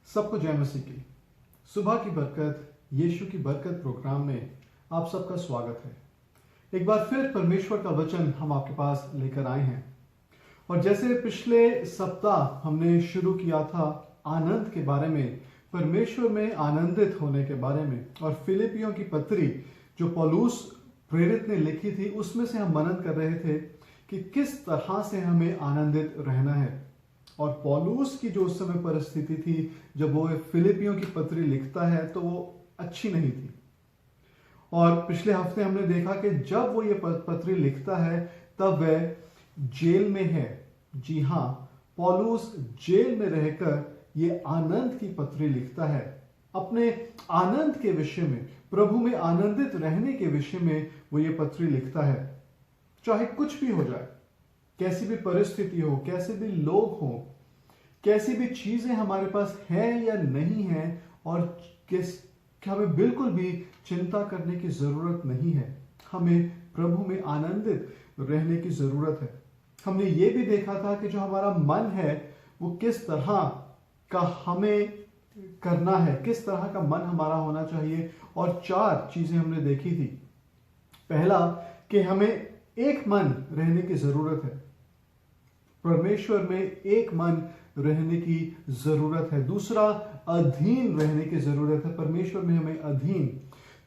सबको जय मसीह की। सुबह की बरकत, यीशु की बरकत प्रोग्राम में आप सबका स्वागत है। एक बार फिर परमेश्वर का वचन हम आपके पास लेकर आए हैं और जैसे पिछले सप्ताह हमने शुरू किया था आनंद के बारे में, परमेश्वर में आनंदित होने के बारे में, और फिलिपियों की पत्री जो पौलुस प्रेरित ने लिखी थी उसमें से हम मनन कर रहे थे कि किस तरह से हमें आनंदित रहना है। और पौलुस की जो उस समय परिस्थिति थी जब वो फिलिपियों की पत्री लिखता है तो वो अच्छी नहीं थी। और पिछले हफ्ते हमने देखा कि जब वो ये पत्री लिखता है तब वह जेल में है। जी हाँ, पौलुस जेल में रहकर ये आनंद की पत्री लिखता है। अपने आनंद के विषय में, प्रभु में आनंदित रहने के विषय में वो ये पत्री लिखता है। चाहे कुछ भी हो जाए, कैसी भी परिस्थिति हो, कैसे भी लोग हो, कैसी भी चीजें हमारे पास है या नहीं है, और हमें बिल्कुल भी चिंता करने की जरूरत नहीं है। हमें प्रभु में आनंदित रहने की जरूरत है। हमने ये भी देखा था कि जो हमारा मन है वो किस तरह का हमें करना है, किस तरह का मन हमारा होना चाहिए, और 4 चीजें हमने देखी थी। पहला कि हमें एक मन रहने की जरूरत है, परमेश्वर में एक मन रहने की जरूरत है। दूसरा, अधीन रहने की जरूरत है, परमेश्वर में हमें अधीन।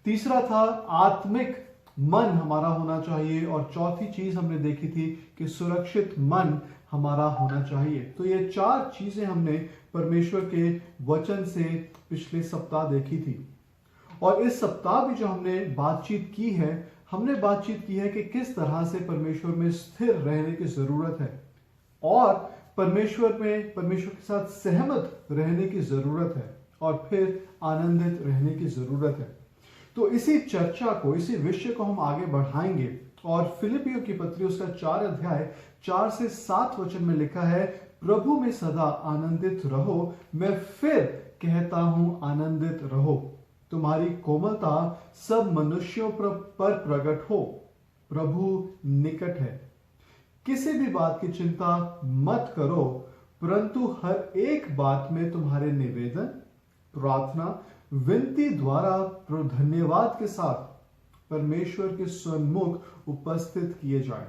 तीसरा था आत्मिक मन हमारा होना चाहिए, और चौथी चीज हमने देखी थी कि सुरक्षित मन हमारा होना चाहिए। तो ये 4 चीजें हमने परमेश्वर के वचन से पिछले सप्ताह देखी थी। और इस सप्ताह भी जो हमने बातचीत की है, हमने बातचीत की है कि किस तरह से परमेश्वर में स्थिर रहने की जरूरत है और परमेश्वर के साथ सहमत रहने की जरूरत है और फिर आनंदित रहने की जरूरत है। तो इसी चर्चा को, इसी विषय को हम आगे बढ़ाएंगे। और फिलिपियों की पत्री उसका 4 अध्याय 4 से 7 वचन में लिखा है, प्रभु में सदा आनंदित रहो, मैं फिर कहता हूं आनंदित रहो। तुम्हारी कोमलता सब मनुष्यों पर प्रकट हो, प्रभु निकट है। किसी भी बात की चिंता मत करो, परंतु हर एक बात में तुम्हारे निवेदन, प्रार्थना, विनती द्वारा धन्यवाद के साथ परमेश्वर के सन्मुख उपस्थित किए जाए।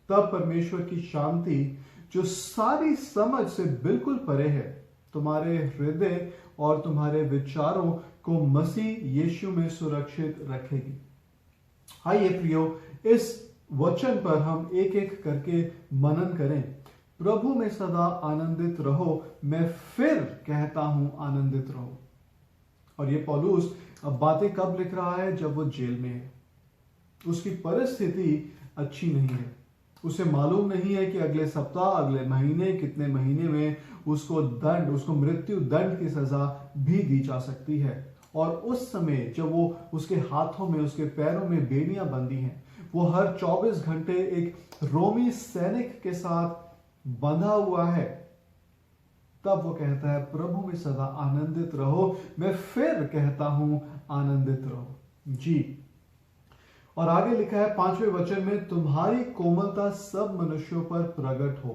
तब परमेश्वर की शांति जो सारी समझ से बिल्कुल परे है, तुम्हारे हृदय और तुम्हारे विचारों को मसीह यीशु में सुरक्षित रखेगी। आइए प्रियो, इस वचन पर हम एक एक करके मनन करें। प्रभु में सदा आनंदित रहो, मैं फिर कहता हूं आनंदित रहो। और ये पौलुस अब बातें कब लिख रहा है? जब वो जेल में है। उसकी परिस्थिति अच्छी नहीं है। उसे मालूम नहीं है कि अगले सप्ताह, अगले महीने, कितने महीने में उसको मृत्यु दंड की सजा भी दी जा सकती है। और उस समय जब वो उसके हाथों में, उसके पैरों में बेड़ियां बंधी हैं, वो हर 24 घंटे एक रोमी सैनिक के साथ बंधा हुआ है, तब वो कहता है प्रभु में सदा आनंदित रहो, मैं फिर कहता हूं आनंदित रहो। जी, और आगे लिखा है 5वें वचन में, तुम्हारी कोमलता सब मनुष्यों पर प्रकट हो।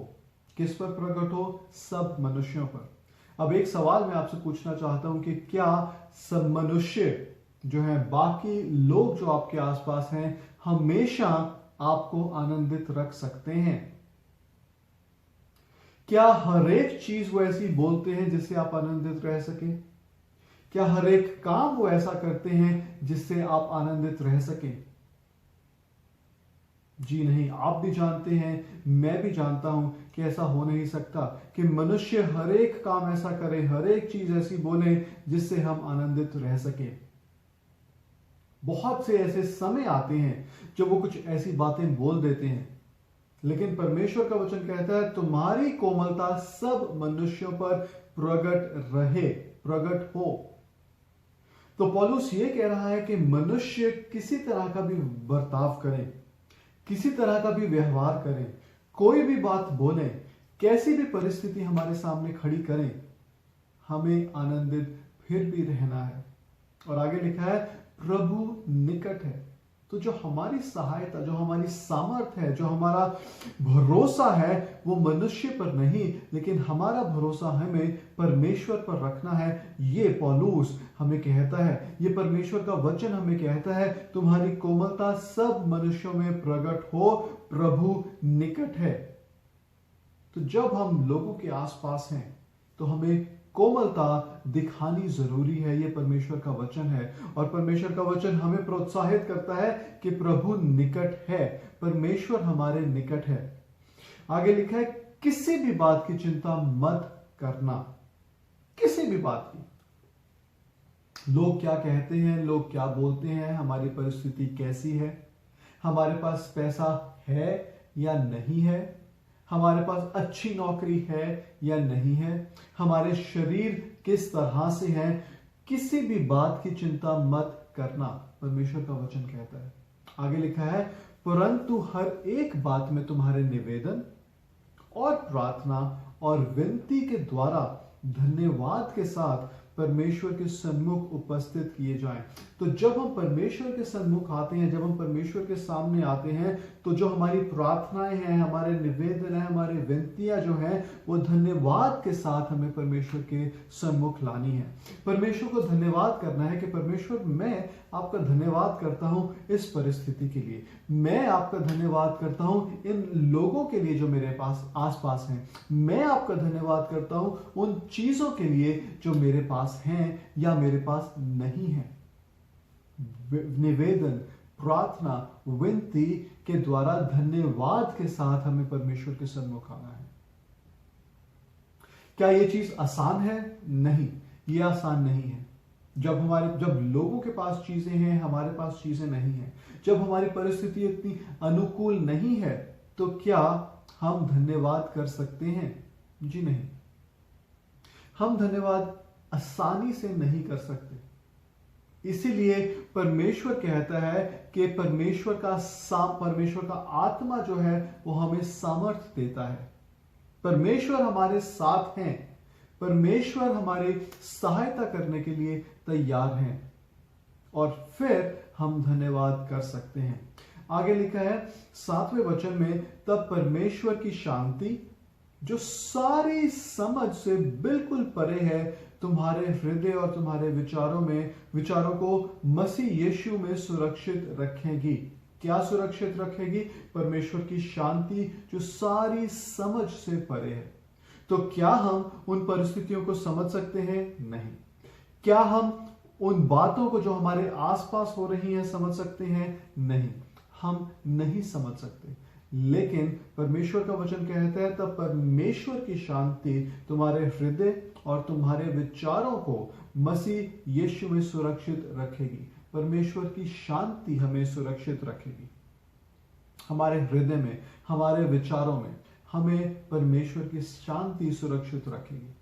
किस पर प्रकट हो? सब मनुष्यों पर। अब एक सवाल मैं आपसे पूछना चाहता हूं कि क्या सब मनुष्य जो है, बाकी लोग जो आपके आसपास हैं, हमेशा आपको आनंदित रख सकते हैं? क्या हर एक चीज वो ऐसी बोलते हैं जिससे आप आनंदित रह सके? क्या हर एक काम वो ऐसा करते हैं जिससे आप आनंदित रह सके? जी नहीं। आप भी जानते हैं, मैं भी जानता हूं कि ऐसा हो नहीं सकता कि मनुष्य हर एक काम ऐसा करे, हर एक चीज ऐसी बोले जिससे हम आनंदित रह सके। बहुत से ऐसे समय आते हैं जब वो कुछ ऐसी बातें बोल देते हैं, लेकिन परमेश्वर का वचन कहता है तुम्हारी कोमलता सब मनुष्यों पर प्रकट रहे, प्रकट हो। तो पौलुस ये कह रहा है कि मनुष्य किसी तरह का भी बर्ताव करें, किसी तरह का भी व्यवहार करें, कोई भी बात बोलें, कैसी भी परिस्थिति हमारे सामने खड़ी करें, हमें आनंदित फिर भी रहना है। और आगे लिखा है प्रभु निकट है। तो जो हमारी सहायता, जो हमारी सामर्थ है, जो हमारा भरोसा है, वो मनुष्य पर नहीं, लेकिन हमारा भरोसा हमें परमेश्वर पर रखना है। ये पौलुस हमें कहता है, ये परमेश्वर का वचन हमें कहता है, तुम्हारी कोमलता सब मनुष्यों में प्रकट हो, प्रभु निकट है। तो जब हम लोगों के आसपास हैं तो हमें कोमलता दिखानी जरूरी है। यह परमेश्वर का वचन है और परमेश्वर का वचन हमें प्रोत्साहित करता है कि प्रभु निकट है, परमेश्वर हमारे निकट है। आगे लिखा है किसी भी बात की चिंता मत करना, किसी भी बात की। लोग क्या कहते हैं, लोग क्या बोलते हैं, हमारी परिस्थिति कैसी है, हमारे पास पैसा है या नहीं है, हमारे पास अच्छी नौकरी है या नहीं है, हमारे शरीर किस तरह से है, किसी भी बात की चिंता मत करना, परमेश्वर का वचन कहता है। आगे लिखा है परंतु हर एक बात में तुम्हारे निवेदन और प्रार्थना और विनती के द्वारा धन्यवाद के साथ परमेश्वर के सन्मुख उपस्थित किए जाएं। तो जब हम परमेश्वर के सन्मुख आते हैं, जब हम परमेश्वर के सामने आते हैं, तो जो हमारी प्रार्थनाएं हैं, हमारे निवेदन हैं, हमारी विनतियां जो हैं, वो धन्यवाद के साथ हमें परमेश्वर के सन्मुख लानी है। परमेश्वर को धन्यवाद करना है कि परमेश्वर, मैं आपका धन्यवाद करता हूं इस परिस्थिति के लिए, मैं आपका धन्यवाद करता हूं इन लोगों के लिए जो मेरे पास आसपास हैं, मैं आपका धन्यवाद करता हूं उन चीजों के लिए जो मेरे पास हैं या मेरे पास नहीं है। निवेदन, प्रार्थना, विनती के द्वारा धन्यवाद के साथ हमें परमेश्वर के सन्मुख आना है। क्या यह चीज आसान है? नहीं, यह आसान नहीं है। जब लोगों के पास चीजें हैं, हमारे पास चीजें नहीं हैं, जब हमारी परिस्थिति इतनी अनुकूल नहीं है, तो क्या हम धन्यवाद कर सकते हैं? जी नहीं। हम धन्यवाद आसानी से नहीं कर सकते। इसीलिए परमेश्वर कहता है कि परमेश्वर का आत्मा जो है वो हमें सामर्थ्य देता है। परमेश्वर हमारे साथ हैं, परमेश्वर हमारी सहायता करने के लिए तैयार हैं, और फिर हम धन्यवाद कर सकते हैं। आगे लिखा है 7वें वचन में, तब परमेश्वर की शांति जो सारी समझ से बिल्कुल परे है तुम्हारे हृदय और तुम्हारे विचारों को मसीह यीशु में सुरक्षित रखेगी। क्या सुरक्षित रखेगी? परमेश्वर की शांति जो सारी समझ से परे है। तो क्या हम उन परिस्थितियों को समझ सकते हैं? नहीं। क्या हम उन बातों को जो हमारे आसपास हो रही हैं समझ सकते हैं? नहीं, हम नहीं समझ सकते। लेकिन परमेश्वर का वचन कहता है, तब परमेश्वर की शांति तुम्हारे हृदय और तुम्हारे विचारों को मसीह यीशु में सुरक्षित रखेगी। परमेश्वर की शांति हमें सुरक्षित रखेगी। हमारे हृदय में, हमारे विचारों में हमें परमेश्वर की शांति सुरक्षित रखेगी।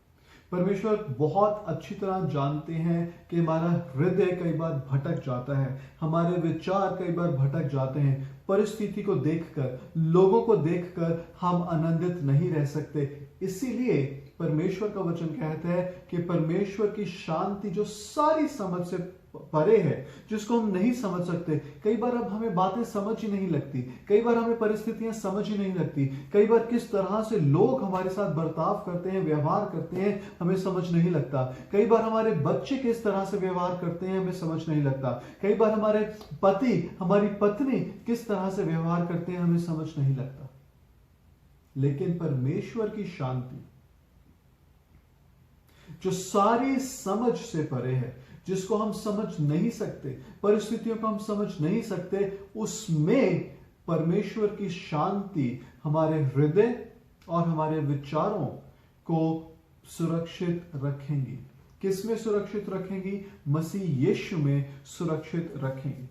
परमेश्वर बहुत अच्छी तरह जानते हैं कि हमारा हृदय कई बार भटक जाता है, हमारे विचार कई बार भटक जाते हैं। परिस्थिति को देखकर, लोगों को देखकर हम आनंदित नहीं रह सकते। इसीलिए परमेश्वर का वचन कहता है कि परमेश्वर की शांति जो सारी समझ से परे है, जिसको हम नहीं समझ सकते। कई बार अब हमें बातें समझ ही नहीं लगती, कई बार हमें परिस्थितियां समझ ही नहीं लगती, कई बार किस तरह से लोग हमारे साथ बर्ताव करते हैं, व्यवहार करते हैं, हमें समझ नहीं लगता। कई बार हमारे बच्चे किस तरह से व्यवहार करते हैं, हमें समझ नहीं लगता। कई बार हमारे पति, हमारी पत्नी किस तरह से व्यवहार करते हैं, हमें समझ नहीं लगता। लेकिन परमेश्वर की शांति जो सारी समझ से परे है, जिसको हम समझ नहीं सकते, परिस्थितियों को हम समझ नहीं सकते, उसमें परमेश्वर की शांति हमारे हृदय और हमारे विचारों को सुरक्षित रखेंगी। किसमें सुरक्षित रखेंगी? मसीह यीशु में सुरक्षित रखेंगी।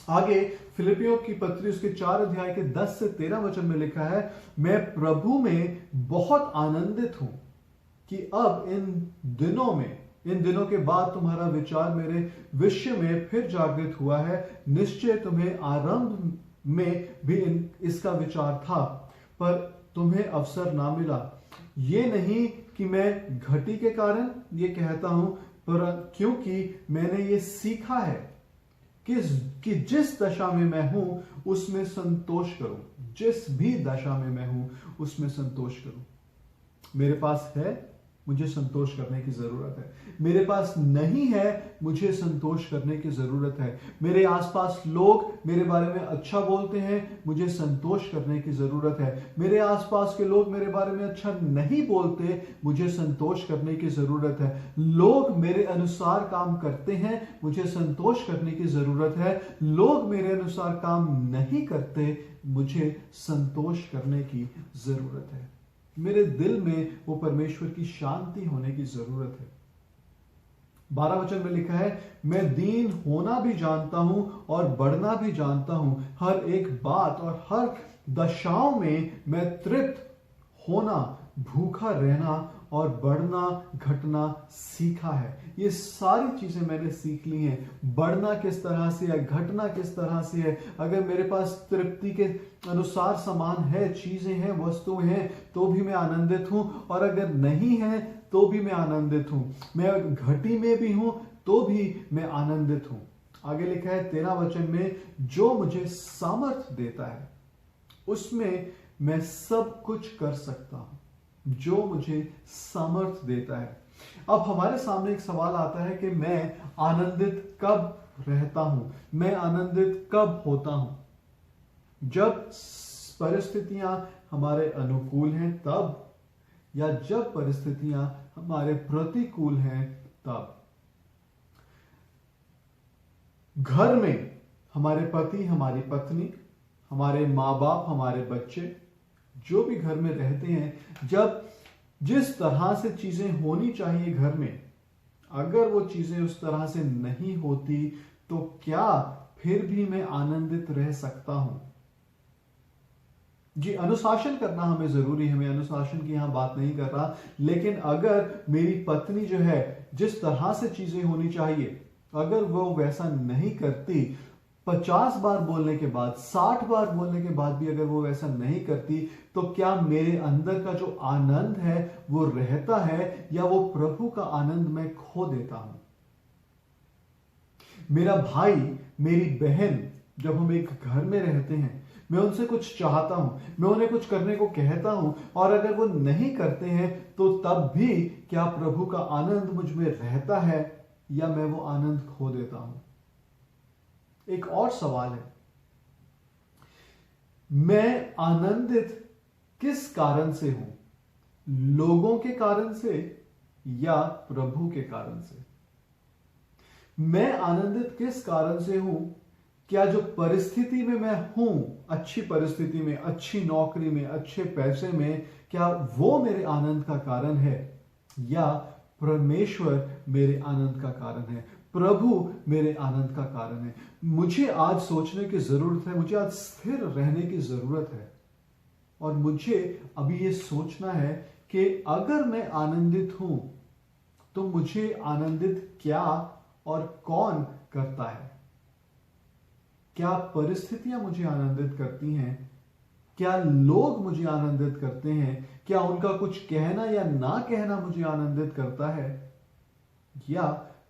आगे फिलिपियों की पत्री उसके 4 अध्याय के 10 से 13 वचन में लिखा है, मैं प्रभु में बहुत आनंदित हूं कि अब इन दिनों के बाद तुम्हारा विचार मेरे विषय में फिर जागृत हुआ है। निश्चय तुम्हें आरंभ में भी इसका विचार था, पर तुम्हें अवसर ना मिला। ये नहीं कि मैं घटी के कारण ये कहता हूं, पर क्योंकि मैंने ये सीखा है कि जिस दशा में मैं हूं उसमें संतोष करूं। जिस भी दशा में मैं हूं उसमें संतोष करूं। मेरे पास है, मुझे संतोष करने की जरूरत है। मेरे पास नहीं है, मुझे संतोष करने की जरूरत है। मेरे आसपास लोग मेरे बारे में अच्छा बोलते हैं, मुझे संतोष करने की जरूरत है। मेरे आसपास के लोग मेरे बारे में अच्छा नहीं बोलते, मुझे संतोष करने की जरूरत है। लोग मेरे अनुसार काम करते हैं, मुझे संतोष करने की जरूरत है। लोग मेरे अनुसार काम नहीं करते, मुझे संतोष करने की जरूरत है। मेरे दिल में वो परमेश्वर की शांति होने की जरूरत है। 12 वचन में लिखा है, मैं दीन होना भी जानता हूं और बढ़ना भी जानता हूं। हर एक बात और हर दशाओं में मैं तृप्त होना, भूखा रहना और बढ़ना घटना सीखा है। ये सारी चीजें मैंने सीख ली हैं। बढ़ना किस तरह से है, घटना किस तरह से है। अगर मेरे पास तृप्ति के अनुसार सामान है, चीजें हैं, वस्तुएं हैं, तो भी मैं आनंदित हूं, और अगर नहीं है तो भी मैं आनंदित हूं। मैं घटी में भी हूं तो भी मैं आनंदित हूं। आगे लिखा है 13 वचन में, जो मुझे सामर्थ्य देता है उसमें मैं सब कुछ कर सकता हूं। जो मुझे सामर्थ्य देता है। अब हमारे सामने एक सवाल आता है कि मैं आनंदित कब रहता हूं, मैं आनंदित कब होता हूं? जब परिस्थितियां हमारे अनुकूल हैं तब, या जब परिस्थितियां हमारे प्रतिकूल हैं तब? घर में हमारे पति, हमारी पत्नी, हमारे माँ बाप, हमारे बच्चे, जो भी घर में रहते हैं, जब जिस तरह से चीजें होनी चाहिए घर में, अगर वो चीजें उस तरह से नहीं होती तो क्या फिर भी मैं आनंदित रह सकता हूं? जी, अनुशासन करना हमें जरूरी है, मैं अनुशासन की यहां बात नहीं कर रहा, लेकिन अगर मेरी पत्नी जो है जिस तरह से चीजें होनी चाहिए, अगर वो वैसा नहीं करती, 50 बार बोलने के बाद, 60 बार बोलने के बाद भी अगर वो वैसा नहीं करती, तो क्या मेरे अंदर का जो आनंद है वो रहता है, या वो प्रभु का आनंद मैं खो देता हूं? मेरा भाई, मेरी बहन, जब हम एक घर में रहते हैं, मैं उनसे कुछ चाहता हूं, मैं उन्हें कुछ करने को कहता हूं, और अगर वो नहीं करते हैं तो तब भी क्या प्रभु का आनंद मुझ में रहता है, या मैं वो आनंद खो देता हूं? एक और सवाल है, मैं आनंदित किस कारण से हूं? लोगों के कारण से या प्रभु के कारण से? मैं आनंदित किस कारण से हूं? क्या जो परिस्थिति में मैं हूं, अच्छी परिस्थिति में, अच्छी नौकरी में, अच्छे पैसे में, क्या वो मेरे आनंद का कारण है, या परमेश्वर मेरे आनंद का कारण है, प्रभु मेरे आनंद का कारण है? मुझे आज सोचने की जरूरत है, मुझे आज स्थिर रहने की जरूरत है, और मुझे अभी ये सोचना है कि अगर मैं आनंदित हूं तो मुझे आनंदित क्या और कौन करता है? क्या परिस्थितियां मुझे आनंदित करती हैं? क्या लोग मुझे आनंदित करते हैं? क्या उनका कुछ कहना या ना कहना मुझे आनंदित करता है? या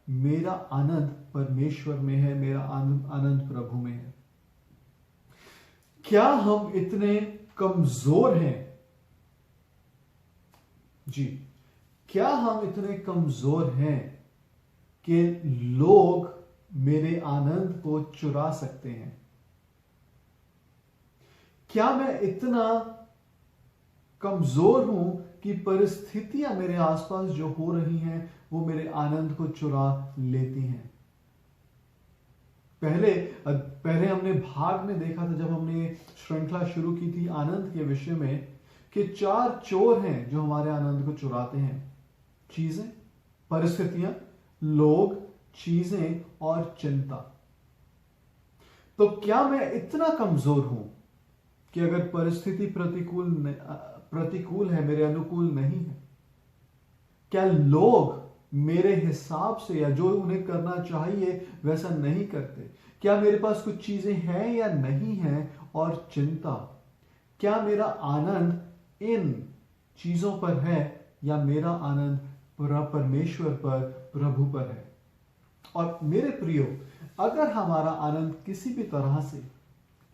मेरा आनंद परमेश्वर में है, मेरा आनंद प्रभु में है? क्या हम इतने कमजोर हैं? जी, क्या हम इतने कमजोर हैं कि लोग मेरे आनंद को चुरा सकते हैं? क्या मैं इतना कमजोर हूं कि परिस्थितियां मेरे आसपास जो हो रही हैं वो मेरे आनंद को चुरा लेती हैं? पहले हमने भाग में देखा था, जब हमने श्रृंखला शुरू की थी आनंद के विषय में, कि 4 चोर हैं जो हमारे आनंद को चुराते हैं: चीजें, परिस्थितियां, लोग, चीजें और चिंता। तो क्या मैं इतना कमजोर हूं कि अगर परिस्थिति प्रतिकूल है, मेरे अनुकूल नहीं है, क्या लोग मेरे हिसाब से या जो उन्हें करना चाहिए वैसा नहीं करते? क्या मेरे पास कुछ चीजें हैं या नहीं हैं? और चिंता, क्या मेरा आनंद इन चीजों पर है, या मेरा आनंद परमेश्वर पर, प्रभु पर है? और मेरे प्रियो, अगर हमारा आनंद किसी भी तरह से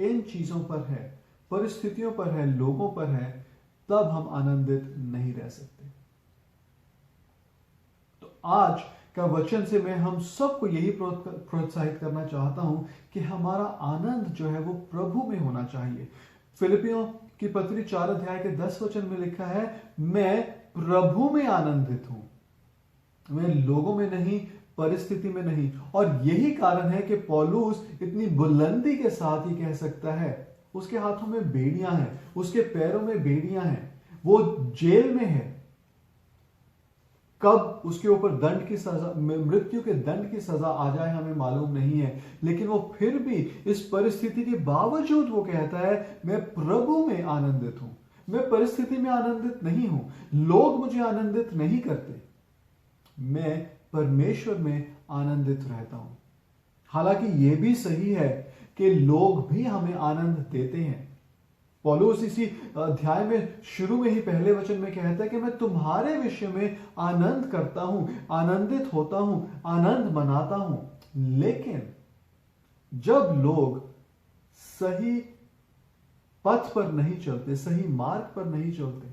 इन चीजों पर है, परिस्थितियों पर है, लोगों पर है, तब हम आनंदित नहीं रह सकते। तो आज का वचन से मैं हम सबको यही प्रोत्साहित करना चाहता हूं कि हमारा आनंद जो है वो प्रभु में होना चाहिए। फिलिपियों की पत्री 4 अध्याय के 10 वचन में लिखा है, मैं प्रभु में आनंदित हूं, मैं लोगों में नहीं, परिस्थिति में नहीं। और यही कारण है कि पौलुस इतनी बुलंदी के साथ ही कह सकता है, उसके हाथों में बेड़ियां हैं, उसके पैरों में बेड़ियां हैं, वो जेल में है। कब उसके ऊपर दंड की सजा, मृत्यु के दंड की सजा आ जाए हमें मालूम नहीं है, लेकिन वो फिर भी इस परिस्थिति के बावजूद वो कहता है, मैं प्रभु में आनंदित हूं, मैं परिस्थिति में आनंदित नहीं हूं, लोग मुझे आनंदित नहीं करते, मैं परमेश्वर में आनंदित रहता हूं। हालांकि यह भी सही है कि लोग भी हमें आनंद देते हैं। पौलुस इसी अध्याय में शुरू में ही पहले वचन में कहता है कि मैं तुम्हारे विषय में आनंद करता हूं, आनंदित होता हूं, आनंद मनाता हूं। लेकिन जब लोग सही पथ पर नहीं चलते, सही मार्ग पर नहीं चलते,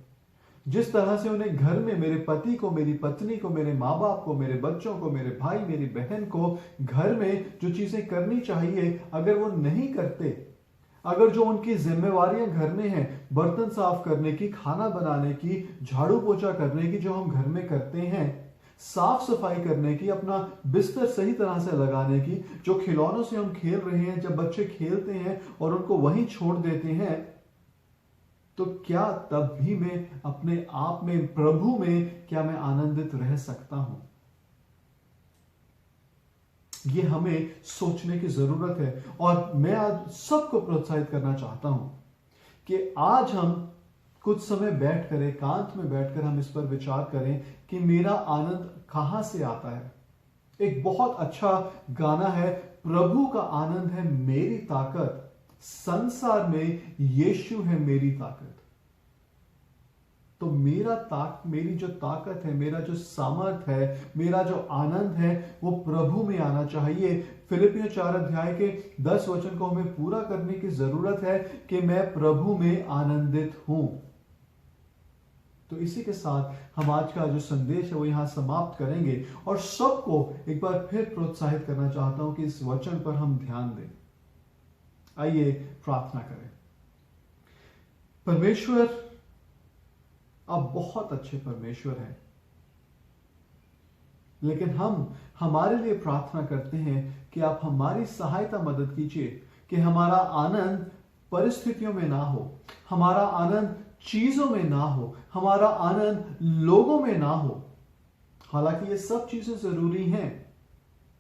जिस तरह से उन्हें घर में मेरे पति को, मेरी पत्नी को, मेरे माँ बाप को, मेरे बच्चों को, मेरे भाई, मेरी बहन को घर में जो चीजें करनी चाहिए अगर वो नहीं करते, अगर जो उनकी जिम्मेवारियां घर में हैं, बर्तन साफ करने की, खाना बनाने की, झाड़ू पोछा करने की, जो हम घर में करते हैं, साफ सफाई करने की, अपना बिस्तर सही तरह से लगाने की। जो खिलौनों से हम खेल रहे हैं, जब बच्चे खेलते हैं और उनको वहीं छोड़ देते हैं, तो क्या तब भी मैं अपने आप में, प्रभु में, क्या मैं आनंदित रह सकता हूं? यह हमें सोचने की जरूरत है। और मैं आज सबको प्रोत्साहित करना चाहता हूं कि आज हम कुछ समय बैठकर, एकांत में बैठकर हम इस पर विचार करें कि मेरा आनंद कहां से आता है। एक बहुत अच्छा गाना है, प्रभु का आनंद है मेरी ताकत, संसार में यीशु है मेरी ताकत। तो मेरी जो ताकत है, मेरा जो सामर्थ है, मेरा जो आनंद है, वो प्रभु में आना चाहिए। फिलिपियों 4 अध्याय के 10 वचन को हमें पूरा करने की जरूरत है कि मैं प्रभु में आनंदित हूं। तो इसी के साथ हम आज का जो संदेश है वो यहां समाप्त करेंगे, और सबको एक बार फिर प्रोत्साहित करना चाहता हूं कि इस वचन पर हम ध्यान दें। आइए प्रार्थना करें। परमेश्वर, आप बहुत अच्छे परमेश्वर हैं, लेकिन हम हमारे लिए प्रार्थना करते हैं कि आप हमारी सहायता, मदद कीजिए कि हमारा आनंद परिस्थितियों में ना हो, हमारा आनंद चीजों में ना हो, हमारा आनंद लोगों में ना हो। हालांकि ये सब चीजें जरूरी हैं,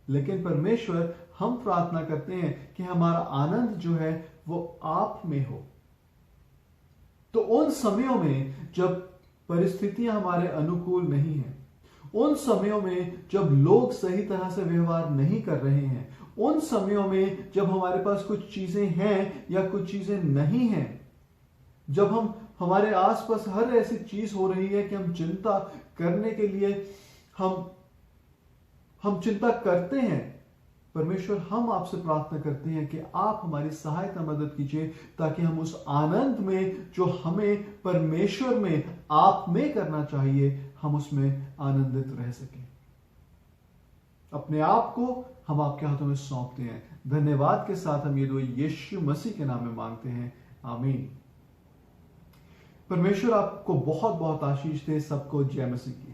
लेकिन परमेश्वर, हम प्रार्थना करते हैं कि हमारा आनंद जो है वो आप में हो। तो उन समयों में जब परिस्थितियां हमारे अनुकूल नहीं हैं, उन समयों में जब लोग सही तरह से व्यवहार नहीं कर रहे हैं, उन समयों में जब हमारे पास कुछ चीजें हैं या कुछ चीजें नहीं हैं, जब हमारे आसपास हर ऐसी चीज हो रही है कि हम चिंता करने के लिए हम चिंता करते हैं, परमेश्वर, हम आपसे प्रार्थना करते हैं कि आप हमारी सहायता, मदद कीजिए, ताकि हम उस आनंद में जो हमें परमेश्वर में, आप में करना चाहिए, हम उसमें आनंदित रह सकें। अपने आप को हम आपके हाथों में सौंपते हैं। धन्यवाद के साथ हम ये दुआ यीशु मसीह के नाम में मांगते हैं, आमीन। परमेश्वर आपको बहुत बहुत आशीष दे। सबको जय मसीह की।